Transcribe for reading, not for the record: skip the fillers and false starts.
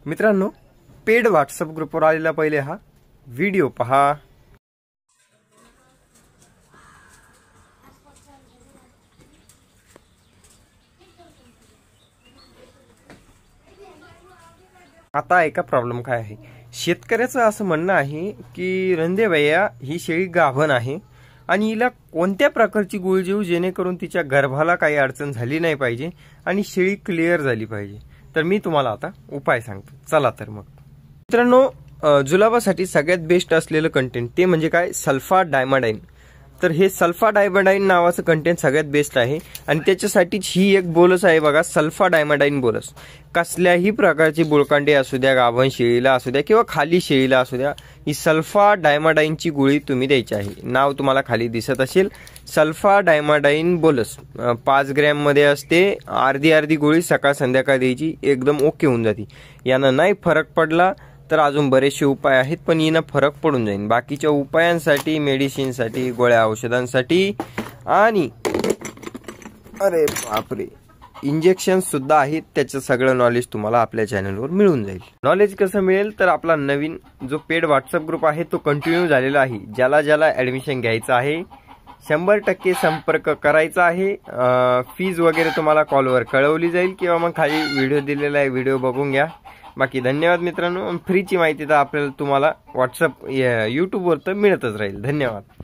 मित्रांनो, paid WhatsApp ग्रुपवर आलेला पहिले हा व्हिडिओ पहा। आता ऐका प्रॉब्लेम काय आहे। शेतकऱ्याचं असं म्हणणं आहे की रंदे भैया ही शेळी गाभण आहे आणि हिला कोणत्या प्रकारची गोळी देऊ जेणेकरून तिच्या गर्भाला काही अडचण झाली नाही पाहिजे आणि शेळी क्लिअर झाली पाहिजे। तर मी तुम्हाला आता उपाय सांगतो, चला तर मग। मित्रांनो, जुलाबासाठी सगळ्यात बेस्ट असलेलं कंटेंट ते म्हणजे काय, सल्फा डायमाडाइन। तर हे सल्फा डायमाडाइन नावाचं कंटेंट सगळ्यात बेस्ट आहे आणि त्याच्यासाठीच ही एक बोलस आहे बघा, सल्फा डायमाडाइन बोलस। कसल्याही प्रकारची बुळकांडी असू द्या, गाभण शेळीला असू द्या किंवा खाली शेळीला असू द्या, ही सल्फा डायमाडाइनची गोळी तुम्ही द्यायची आहे। नाव तुम्हाला खाली दिसत असेल, सल्फा डायमाडाइन बोलस 5 ग्रॅम मध्ये असते। अर्धी गोळी सकाळ संध्याकाळ द्यायची, एकदम ओके होऊन जाते। यानं नाही फरक पडला तर अजून बरेचसे उपाय आहेत, पण यानं फरक पडून जाईल। बाकीच्या उपायांसाठी, मेडिसिनसाठी, गोळ्या औषधांसाठी आणि अरे बापरे इंजेक्शन सुद्धा आहेत, त्याचं सगळं नॉलेज तुम्हाला आपल्या चॅनलवर मिळून जाईल। नॉलेज कसं मिळेल तर आपला नवीन जो पेड व्हॉट्सअप ग्रुप आहे तो कंटिन्यू झालेला आहे। ज्याला ऍडमिशन घ्यायचं आहे 100% संपर्क करायचा आहे। फीज वगैरे तुम्हाला कॉलवर कळवली जाईल किंवा मग खाली व्हिडिओ दिलेला आहे, व्हिडिओ बघून घ्या। बाकी धन्यवाद मित्रांनो। फ्रीची माहिती तर आपल्याला तुम्हाला व्हॉट्सअप, यूट्यूबवर तर मिळतच राहील। धन्यवाद।